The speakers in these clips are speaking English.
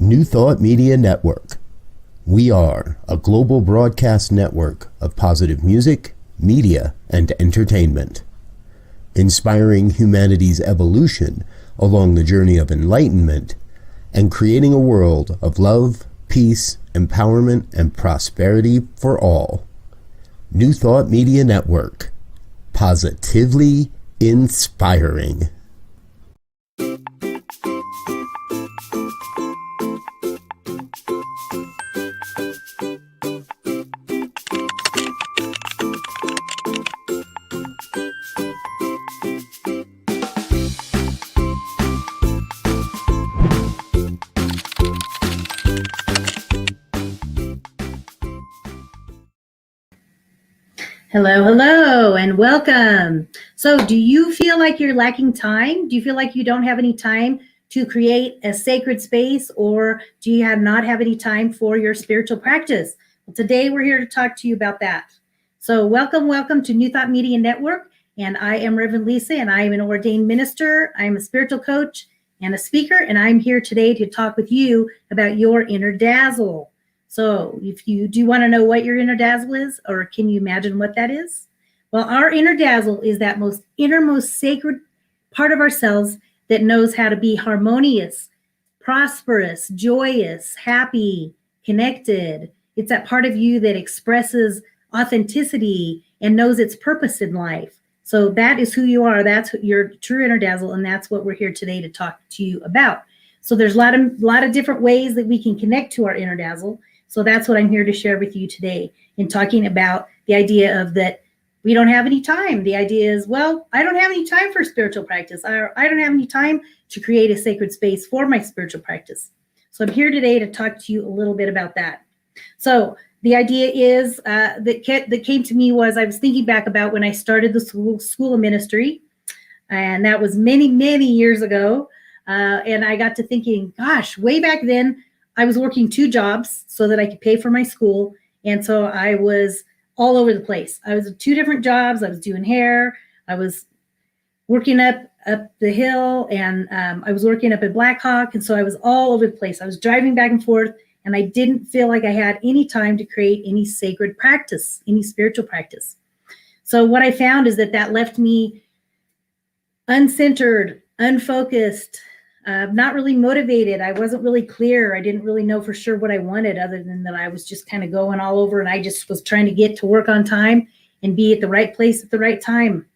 New Thought Media Network. We are a global broadcast network of positive music, media, and entertainment, inspiring humanity's evolution along the journey of enlightenment and creating a world of love, peace, empowerment, and prosperity for all. New Thought Media Network. Positively inspiring. Hello, and welcome. So do you feel like you're lacking time? Do you feel like you don't have any time to create a sacred space, or do you not have any time for your spiritual practice? Well, today we're here to talk to you about that. So welcome to New Thought Media Network, and I am Reverend Lisa, and I am an ordained minister. I'm a spiritual coach and a speaker, and I'm here today to talk with you about your inner dazzle. So if you do want to know what your inner dazzle is, or can you imagine what that is? Well, our inner dazzle is that innermost sacred part of ourselves that knows how to be harmonious, prosperous, joyous, happy, connected. It's that part of you that expresses authenticity and knows its purpose in life. So that is who you are. That's your true inner dazzle, and that's what we're here today to talk to you about. So there's a lot of different ways that we can connect to our inner dazzle. So that's what I'm here to share with you today in talking about the idea of that we don't have any time. The idea is, well, I don't have any time for spiritual practice. I don't have any time to create a sacred space for my spiritual practice. So I'm here today to talk to you a little bit about that. So the idea is that came to me was I was thinking back about when I started the school of ministry, and that was many years ago. And I got to thinking, gosh, way back then, I was working 2 jobs so that I could pay for my school. And so I was all over the place. I was at 2 different jobs. I was doing hair. I was working up the hill, and I was working up at Black Hawk. And so I was all over the place. I was driving back and forth, and I didn't feel like I had any time to create any sacred practice, any spiritual practice. So what I found is that left me uncentered, unfocused, not really motivated. I wasn't really clear. I didn't really know for sure what I wanted, other than that I was just kind of going all over, and I just was trying to get to work on time and be at the right place at the right time.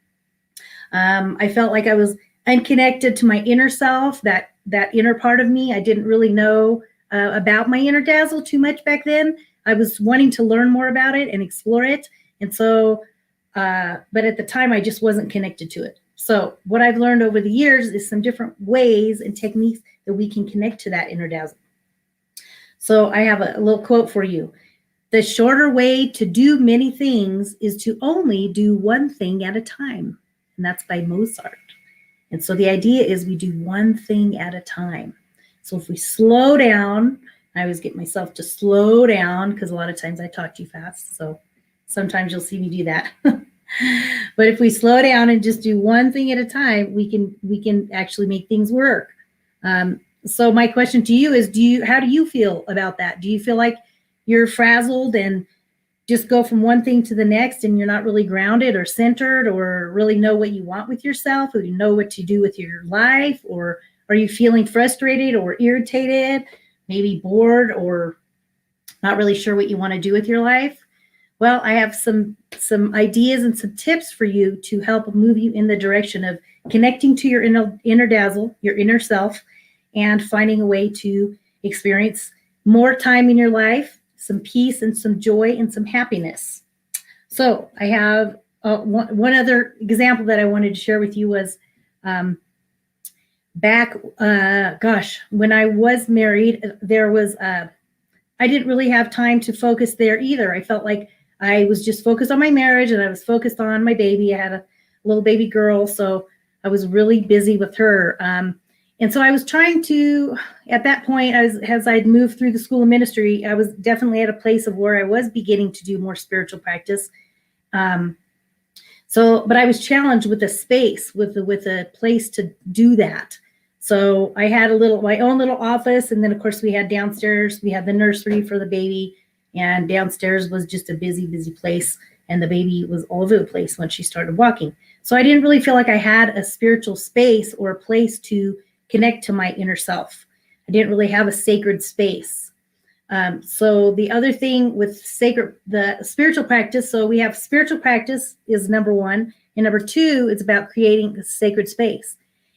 I felt like I was unconnected to my inner self, that inner part of me. I didn't really know about my inner dazzle too much back then. I was wanting to learn more about it and explore it. And so, but at the time I just wasn't connected to it. So what I've learned over the years is some different ways and techniques that we can connect to that inner dazzle. So I have a little quote for you. The shorter way to do many things is to only do one thing at a time. And that's by Mozart. And so the idea is we do one thing at a time. So if we slow down, I always get myself to slow down because a lot of times I talk too fast. So sometimes you'll see me do that. But if we slow down and just do one thing at a time, we can actually make things work. So my question to you is, how do you feel about that? Do you feel like you're frazzled and just go from one thing to the next, and you're not really grounded or centered, or really know what you want with yourself, or you know what to do with your life? Or are you feeling frustrated or irritated, maybe bored, or not really sure what you want to do with your life? Well, I have some ideas and some tips for you to help move you in the direction of connecting to your inner dazzle, your inner self, and finding a way to experience more time in your life, some peace and some joy and some happiness. So I have one other example that I wanted to share with you was back, when I was married, there was, I didn't really have time to focus there either. I felt like I was just focused on my marriage, and I was focused on my baby. I had a little baby girl, so I was really busy with her. And so I was trying to, at that point, as I'd moved through the school of ministry, I was definitely at a place of where I was beginning to do more spiritual practice. But I was challenged with a space, with a place to do that. So I had my own little office. And then of course we had downstairs, we had the nursery for the baby, and downstairs was just a busy, busy place. And the baby was all over the place when she started walking. So I didn't really feel like I had a spiritual space or a place to connect to my inner self. I didn't really have a sacred space. So the other thing with the spiritual practice, so we have spiritual practice is number one. And number two, it's about creating a sacred space.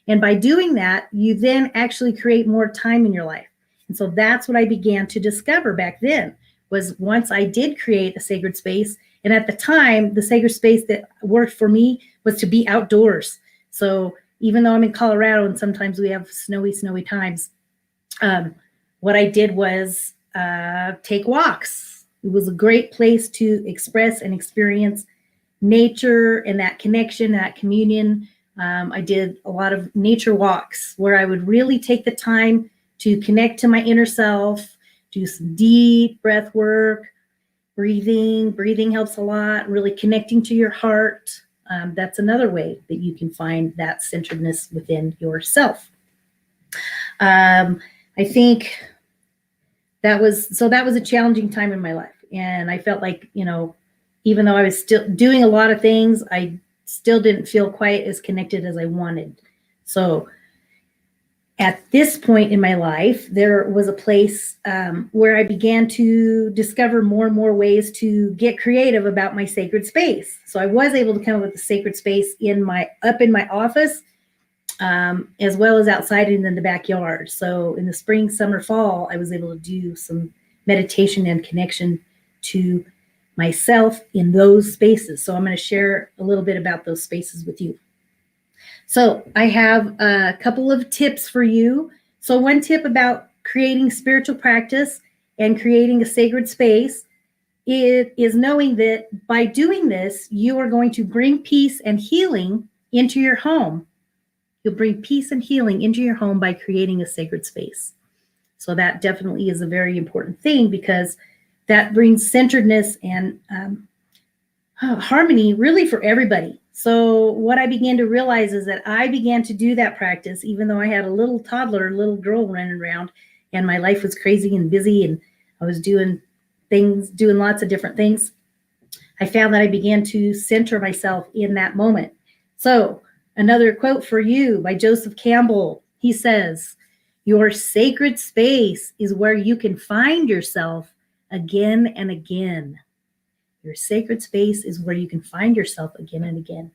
And by doing that, you then actually create more time in your life. And so that's what I began to discover back then, was once I did create a sacred space. And at the time, the sacred space that worked for me was to be outdoors. So even though I'm in Colorado and sometimes we have snowy times, what I did was take walks. It was a great place to express and experience nature and that connection, that communion. I did a lot of nature walks where I would really take the time to connect to my inner self, do some deep breath work, breathing. Breathing helps a lot, really connecting to your heart. That's another way that you can find that centeredness within yourself. I think that was a challenging time in my life. And I felt like, even though I was still doing a lot of things, I still didn't feel quite as connected as I wanted. So at this point in my life, there was a place where I began to discover more and more ways to get creative about my sacred space. So I was able to come up with a sacred space up in my office, as well as outside and in the backyard. So in the spring, summer, fall, I was able to do some meditation and connection to myself in those spaces. So I'm going to share a little bit about those spaces with you. So I have a couple of tips for you. So one tip about creating spiritual practice and creating a sacred space is knowing that by doing this, you are going to bring peace and healing into your home. You'll bring peace and healing into your home by creating a sacred space. So that definitely is a very important thing, because that brings centeredness and harmony really for everybody. So what I began to realize is that I began to do that practice, even though I had a little little girl running around, and my life was crazy and busy, and I was doing lots of different things. I found that I began to center myself in that moment. So another quote for you by Joseph Campbell. He says, "Your sacred space is where you can find yourself again and again." Your sacred space is where you can find yourself again and again.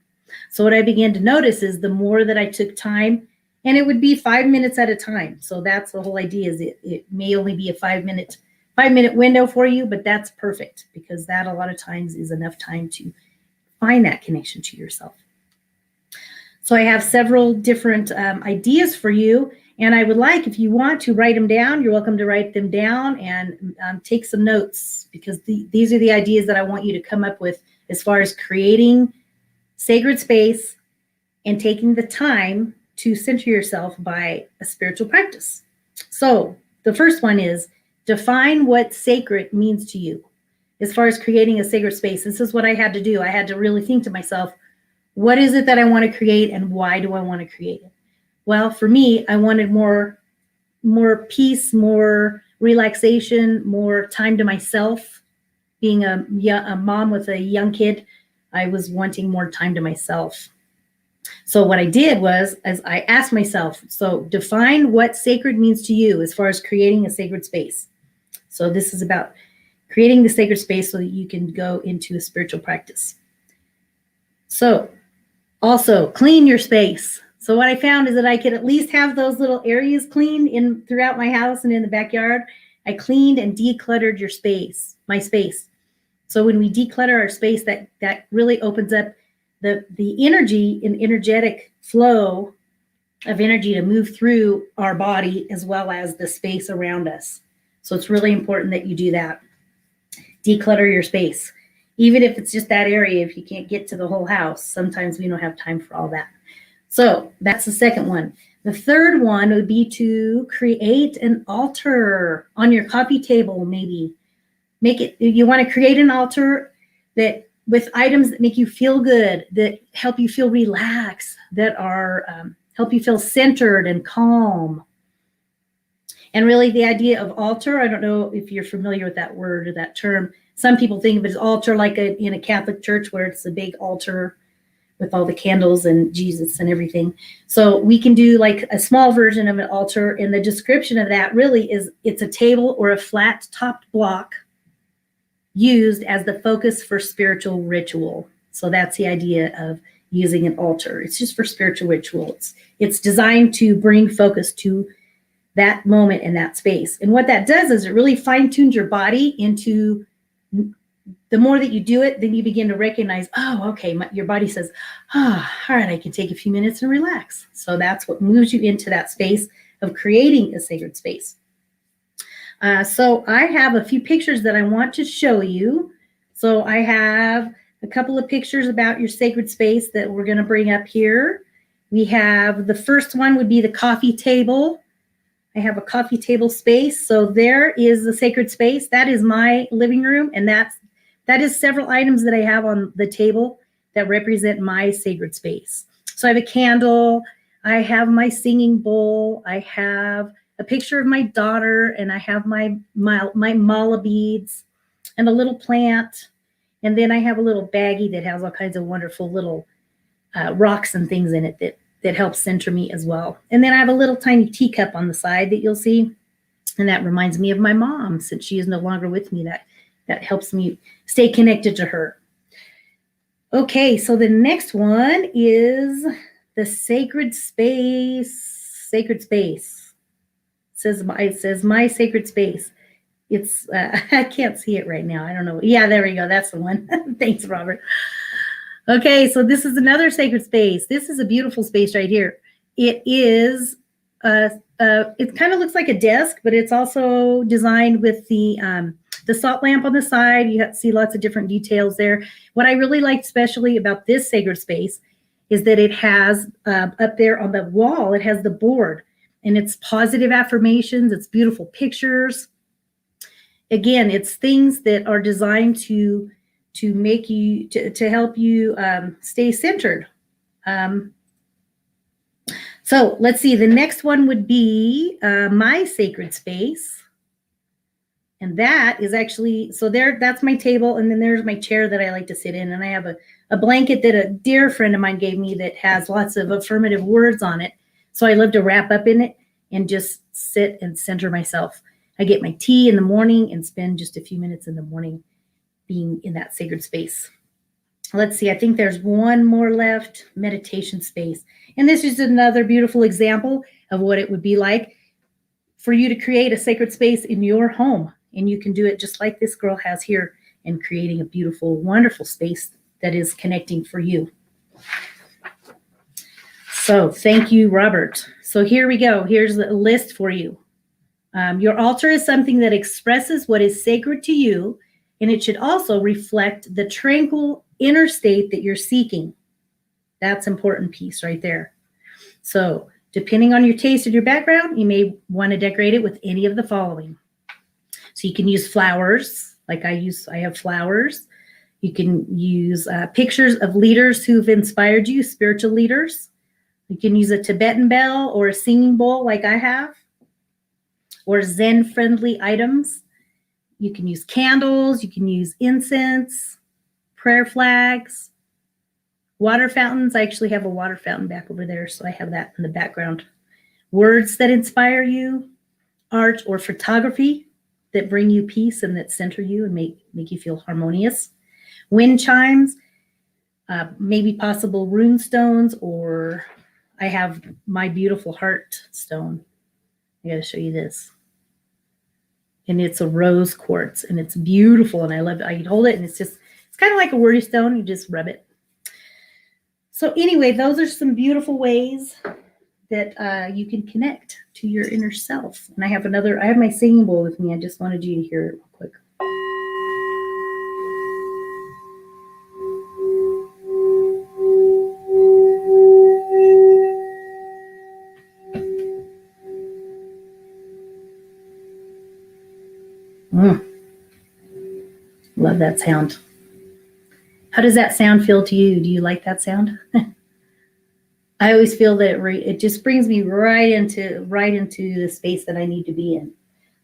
So what I began to notice is the more that I took time, and it would be 5 minutes at a time. So that's the whole idea, is it may only be a 5 minute window for you, but that's perfect, because that a lot of times is enough time to find that connection to yourself. So I have several different ideas for you. And I would like, if you want to write them down, you're welcome to write them down and take some notes, because these are the ideas that I want you to come up with as far as creating sacred space and taking the time to center yourself by a spiritual practice. So the first one is define what sacred means to you. As far as creating a sacred space, this is what I had to do. I had to really think to myself, what is it that I want to create, and why do I want to create it? Well, for me, I wanted more peace, more relaxation, more time to myself. Being a mom with a young kid, I was wanting more time to myself. So what I did was, as I asked myself, so define what sacred means to you as far as creating a sacred space. So this is about creating the sacred space so that you can go into a spiritual practice. So also clean your space. So what I found is that I could at least have those little areas cleaned throughout my house and in the backyard. I cleaned and decluttered my space. So when we declutter our space, that really opens up the energy and energetic flow of energy to move through our body as well as the space around us. So it's really important that you do that. Declutter your space. Even if it's just that area, if you can't get to the whole house, sometimes we don't have time for all that. So that's the second one. The third one would be to create an altar on your coffee table, maybe. You want to create an altar that with items that make you feel good, that help you feel relaxed, that are help you feel centered and calm. And really the idea of altar, I don't know if you're familiar with that word or that term. Some people think of it as altar like in a Catholic church where it's a big altar with all the candles and Jesus and everything. So we can do like a small version of an altar. And the description of that really is it's a table or a flat topped block used as the focus for spiritual ritual. So that's the idea of using an altar. It's just for spiritual ritual. It's designed to bring focus to that moment in that space. And what that does is it really fine-tunes your body into, the more that you do it, then you begin to recognize, oh, okay, your body says, all right, I can take a few minutes and relax. So that's what moves you into that space of creating a sacred space. So I have a few pictures that I want to show you. So I have a couple of pictures about your sacred space that we're going to bring up here. We have the first one would be the coffee table. I have a coffee table space. So there is the sacred space. That is my living room. And that is several items that I have on the table that represent my sacred space. So I have a candle. I have my singing bowl. I have a picture of my daughter, and I have my mala beads and a little plant. And then I have a little baggie that has all kinds of wonderful little rocks and things in it that helps center me as well. And then I have a little tiny teacup on the side that you'll see. And that reminds me of my mom, since she is no longer with me. That helps me stay connected to her. Okay, so the next one is the sacred space. Sacred space. It says my sacred space. It's I can't see it right now. I don't know. Yeah, there we go. That's the one. Thanks, Robert. Okay, so this is another sacred space. This is a beautiful space right here. It is it kind of looks like a desk, but it's also designed with the salt lamp on the side. You see lots of different details there. What I really liked especially about this sacred space is that it has up there on the wall, it has the board, and it's positive affirmations. It's beautiful pictures. Again, it's things that are designed to make you, to help you stay centered. So let's see, the next one would be my sacred space. And that is actually, so that's my table. And then there's my chair that I like to sit in. And I have a blanket that a dear friend of mine gave me that has lots of affirmative words on it. So I love to wrap up in it and just sit and center myself. I get my tea in the morning and spend just a few minutes in the morning being in that sacred space. Let's see, I think there's one more left, meditation space. And this is another beautiful example of what it would be like for you to create a sacred space in your home. And you can do it just like this girl has here and creating a beautiful, wonderful space that is connecting for you. So thank you, Robert. So here we go. Here's the list for you. Your altar is something that expresses what is sacred to you, and it should also reflect the tranquil inner state that you're seeking. That's an important piece right there. So depending on your taste and your background, you may want to decorate it with any of the following. So you can use flowers, like I have flowers. You can use pictures of leaders who've inspired you, spiritual leaders. You can use a Tibetan bell or a singing bowl like I have, or Zen-friendly items. You can use candles, you can use incense, prayer flags, water fountains. I actually have a water fountain back over there, so I have that in the background. Words that inspire you, art or photography that bring you peace and that center you and make you feel harmonious. Wind chimes, maybe possible rune stones, or I have my beautiful heart stone. I got to show you this. And it's a rose quartz, and it's beautiful, and I love it. I can hold it, and it's kind of like a worry stone. You just rub it. So anyway, those are some beautiful ways that you can connect to your inner self. And I have my singing bowl with me. I just wanted you to hear it real quick. Love that sound. How does that sound feel to you? Do you like that sound? I always feel that it just brings me right into the space that I need to be in.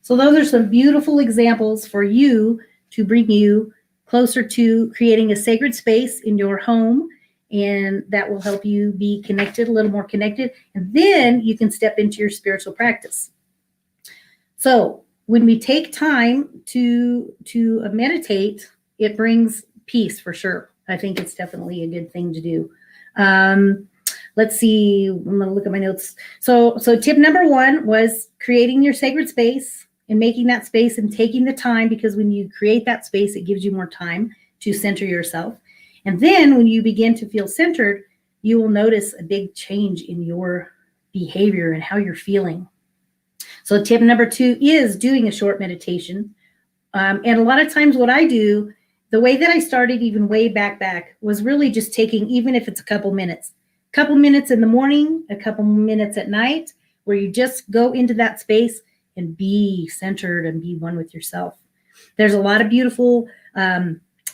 So those are some beautiful examples for you to bring you closer to creating a sacred space in your home, and that will help you be connected, a little more connected, and then you can step into your spiritual practice. So when we take time to meditate, it brings peace for sure. I think it's definitely a good thing to do. Let's see, I'm going to look at my notes. So tip number 1 was creating your sacred space and making that space and taking the time, because when you create that space, it gives you more time to center yourself. And then when you begin to feel centered, you will notice a big change in your behavior and how you're feeling. So tip number 2 is doing a short meditation. And a lot of times what I do, the way that I started even way back was really just taking, even if it's a couple minutes in the morning, a couple minutes at night, where you just go into that space and be centered and be one with yourself. There's a lot of beautiful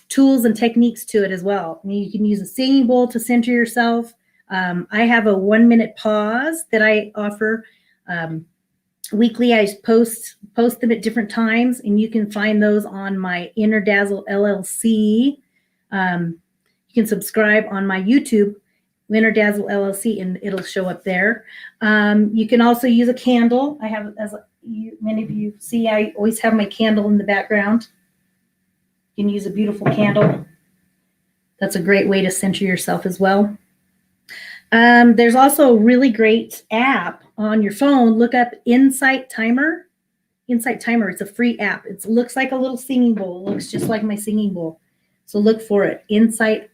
tools and techniques to it as well. I mean, you can use a singing bowl to center yourself. I have a 1-minute pause that I offer weekly. I post them at different times, and you can find those on my Inner Dazzle LLC. You can subscribe on my YouTube, Inner Dazzle LLC, and it'll show up there. You can also use a candle. I have, many of you see, I always have my candle in the background. You can use a beautiful candle. That's a great way to center yourself as well. There's also a really great app on your phone. Look up Insight Timer. Insight Timer. It's a free app. It looks like a little singing bowl. It looks just like my singing bowl. So look for it. Insight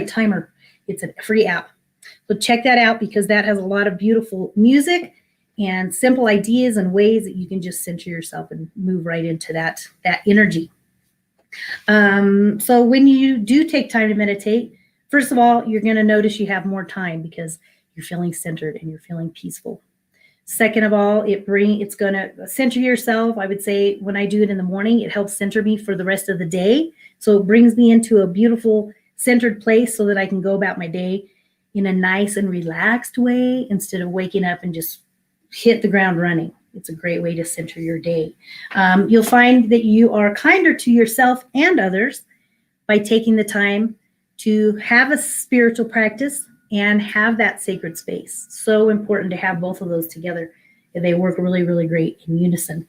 Timer. It's a free app. So check that out, because that has a lot of beautiful music and simple ideas and ways that you can just center yourself and move right into that energy. So when you do take time to meditate, first of all, you're going to notice you have more time because you're feeling centered and you're feeling peaceful. Second of all, it's going to center yourself. I would say when I do it in the morning, it helps center me for the rest of the day. So it brings me into a beautiful centered place so that I can go about my day in a nice and relaxed way instead of waking up and just hit the ground running. It's a great way to center your day. You'll find that you are kinder to yourself and others by taking the time to have a spiritual practice and have that sacred space. So important to have both of those together. They work really, really great in unison.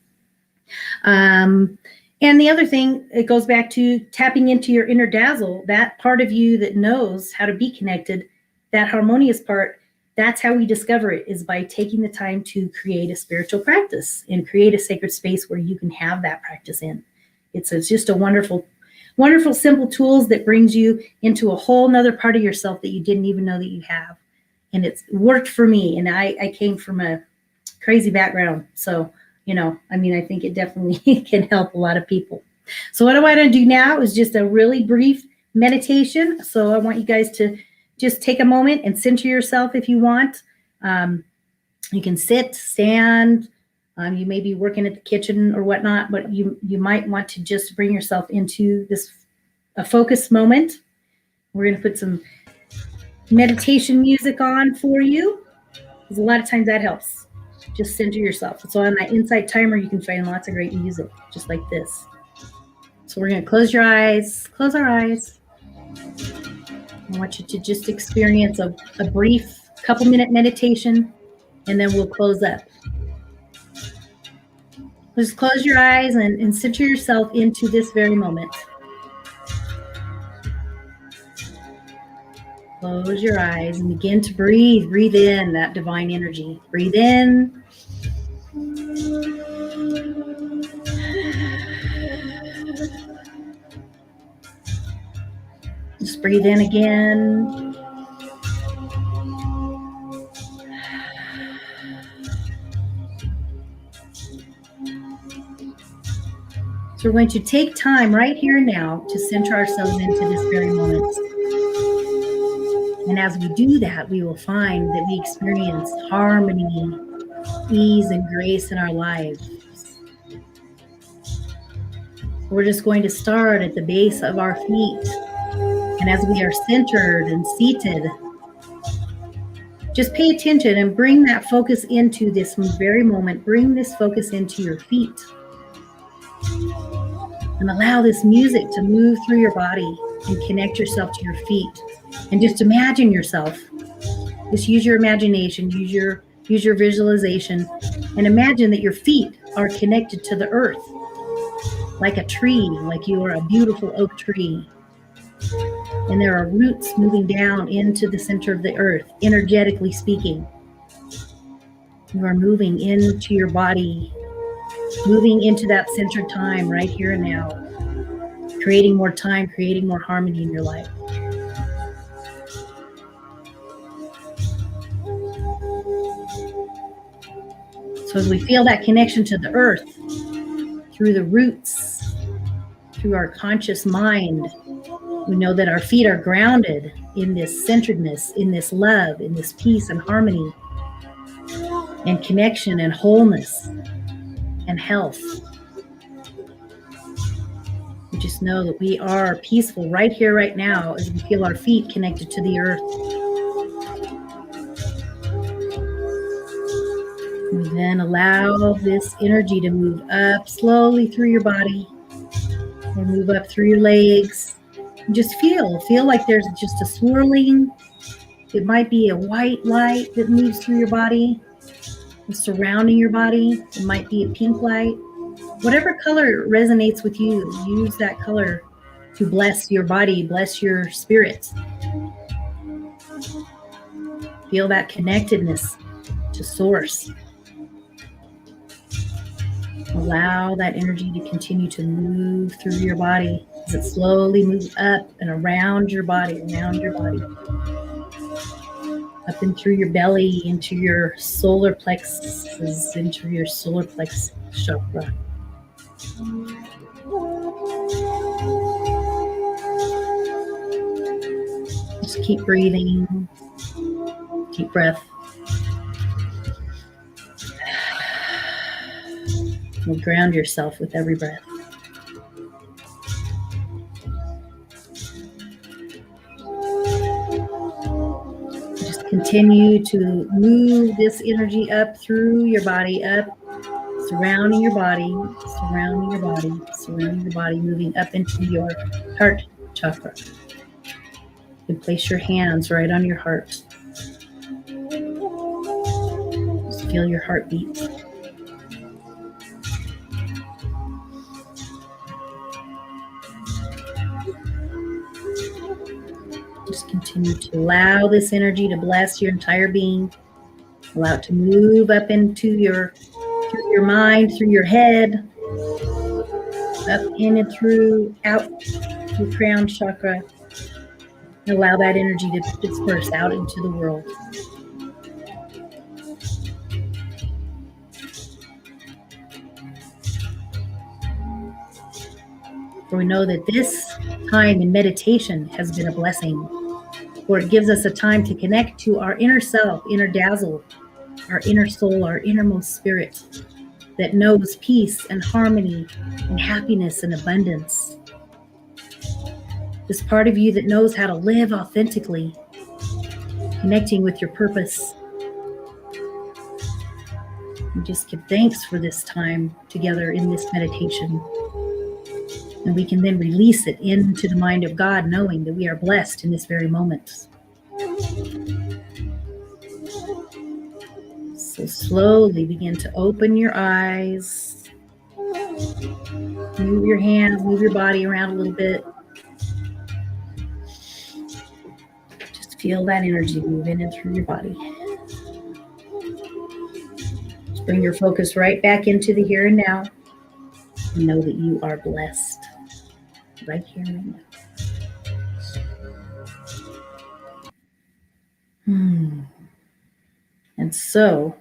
And the other thing, it goes back to tapping into your inner dazzle, that part of you that knows how to be connected, that harmonious part. That's how we discover it, is by taking the time to create a spiritual practice and create a sacred space where you can have that practice in. It's just a wonderful, wonderful, simple tools that brings you into a whole nother part of yourself that you didn't even know that you have. And it's worked for me. And I came from a crazy background. So, I think it definitely can help a lot of people. So what I want to do now is just a really brief meditation. So I want you guys to just take a moment and center yourself if you want. You can sit, stand. You may be working at the kitchen or whatnot, but you might want to just bring yourself into a focused moment. We're going to put some meditation music on for you, because a lot of times that helps. Just center yourself. So on that Insight Timer, you can find lots of great music, just like this. So we're going to close our eyes. I want you to just experience a brief couple-minute meditation, and then we'll close up. Just close your eyes and center yourself into this very moment. Close your eyes and begin to breathe. Breathe in that divine energy. Breathe in. Just breathe in again. So we're going to take time right here and now to center ourselves into this very moment. And as we do that, we will find that we experience harmony, ease, and grace in our lives. We're just going to start at the base of our feet. And as we are centered and seated, just pay attention and bring that focus into this very moment. Bring this focus into your feet. And allow this music to move through your body and connect yourself to your feet. And just imagine yourself. Just use your imagination, use your visualization, and imagine that your feet are connected to the earth, like a tree, like you are a beautiful oak tree. And there are roots moving down into the center of the earth, energetically speaking. You are moving into your body, moving into that centered time right here and now, creating more time, creating more harmony in your life. So as we feel that connection to the earth, through the roots, through our conscious mind, we know that our feet are grounded in this centeredness, in this love, in this peace and harmony, and connection and wholeness and health. We just know that we are peaceful right here, right now, as we feel our feet connected to the earth. We then allow this energy to move up slowly through your body and move up through your legs. And just feel like there's just a swirling. It might be a white light that moves through your body, surrounding your body. It might be a pink light. Whatever color resonates with you, use that color to bless your body, bless your spirit. Feel that connectedness to source. Allow that energy to continue to move through your body as it slowly moves up and around your body, up and through your belly, into your solar plexus, into your solar plexus chakra. Just keep breathing, deep breath. And ground yourself with every breath. Just continue to move this energy up through your body, up, surrounding your body, moving up into your heart chakra. You can place your hands right on your heart. Just feel your heartbeat. Just continue to allow this energy to bless your entire being. Allow it to move up into through your mind, through your head, up in and through, out your crown chakra. And allow that energy to disperse out into the world. For we know that this time in meditation has been a blessing, for it gives us a time to connect to our inner self, inner dazzle, our inner soul, our innermost spirit that knows peace and harmony and happiness and abundance. This part of you that knows how to live authentically, connecting with your purpose. And just give thanks for this time together in this meditation. And we can then release it into the mind of God, knowing that we are blessed in this very moment. So slowly begin to open your eyes. Move your hands, move your body around a little bit. Just feel that energy move in and through your body. Just bring your focus right back into the here and now. And know that you are blessed right here and now. And so,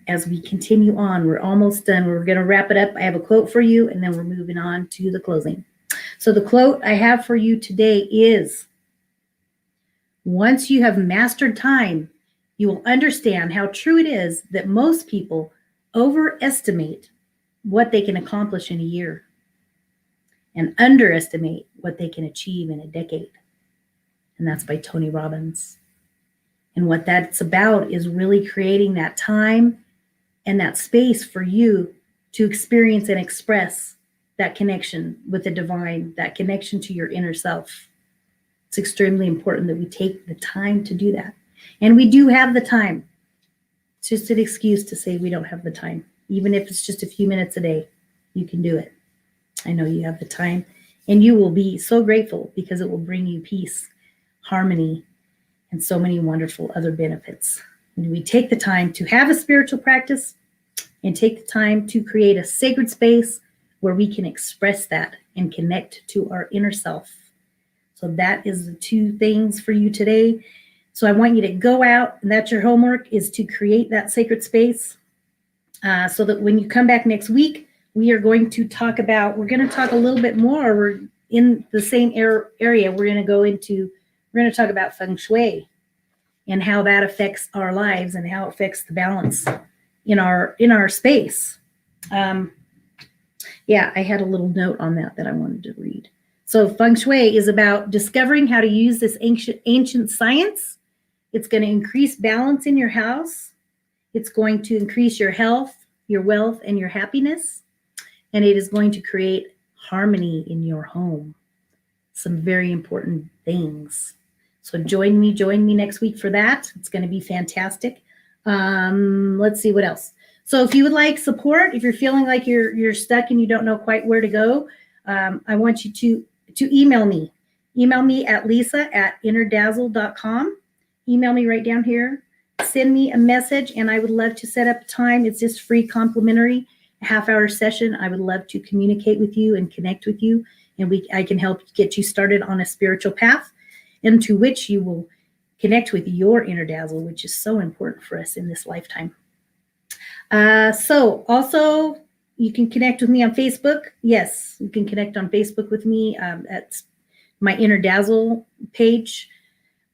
as we continue on, we're almost done. We're going to wrap it up. I have a quote for you, and then we're moving on to the closing. So the quote I have for you today is, once you have mastered time, you will understand how true it is that most people overestimate what they can accomplish in a year. and underestimate what they can achieve in a decade. And that's by Tony Robbins. And what that's about is really creating that time and that space for you to experience and express that connection with the divine, that connection to your inner self. It's extremely important that we take the time to do that. And we do have the time. It's just an excuse to say we don't have the time. Even if it's just a few minutes a day, you can do it. I know you have the time, and you will be so grateful because it will bring you peace, harmony, and so many wonderful other benefits. When we take the time to have a spiritual practice and take the time to create a sacred space where we can express that and connect to our inner self. So that is the two things for you today. So I want you to go out, and that's your homework, is to create that sacred space so that when you come back next week, we're going to talk a little bit more. We're in the same area. We're going to talk about feng shui and how that affects our lives and how it affects the balance in our space. I had a little note on that I wanted to read. So feng shui is about discovering how to use this ancient science. It's going to increase balance in your house. It's going to increase your health, your wealth, and your happiness. And it is going to create harmony in your home. Some very important things. So join me next week for that. It's going to be fantastic. Let's see what else. So if you would like support, if you're feeling like you're stuck and you don't know quite where to go, I want you to email me. Email me at lisa@innerdazzle.com. Email me right down here. Send me a message, and I would love to set up time. It's just free, complimentary, half-hour session. I would love to communicate with you and connect with you, and I can help get you started on a spiritual path into which you will connect with your inner dazzle, which is so important for us in this lifetime. So also, you can connect with me on Facebook. Yes, you can connect on Facebook with me at my Inner Dazzle page.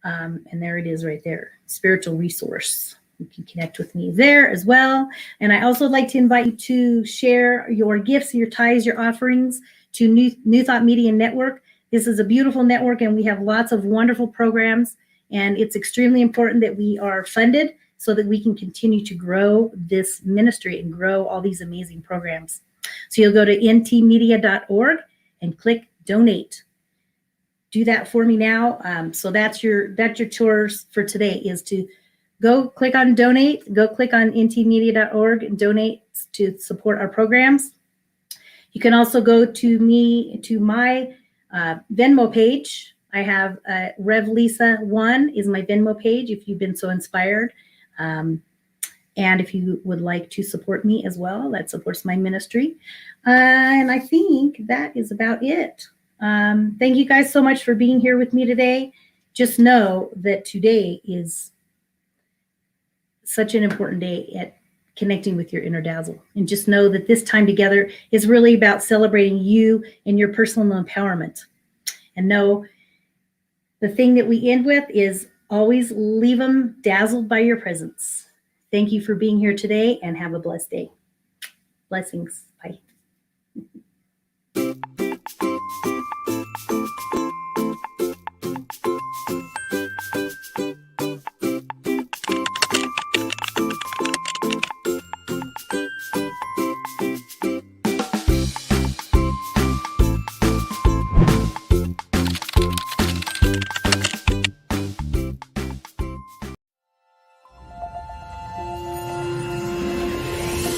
And there it is right there, spiritual resource. You can connect with me there as well. And I also like to invite you to share your gifts, your tithes, your offerings to New Thought Media Network. This is a beautiful network, and we have lots of wonderful programs. And it's extremely important that we are funded so that we can continue to grow this ministry and grow all these amazing programs. So you'll go to ntmedia.org and click donate. Do that for me now. So that's your chores for today, is to go click on donate, go click on ntmedia.org and donate to support our programs. You can also go to my Venmo page. I have Rev Lisa 1 is my Venmo page if you've been so inspired. And if you would like to support me as well, that supports my ministry. And I think that is about it. Thank you guys so much for being here with me today. Just know that today is such an important day at connecting with your inner dazzle. And just know that this time together is really about celebrating you and your personal empowerment. And know the thing that we end with is always leave them dazzled by your presence. Thank you for being here today, and have a blessed day. Blessings. Bye.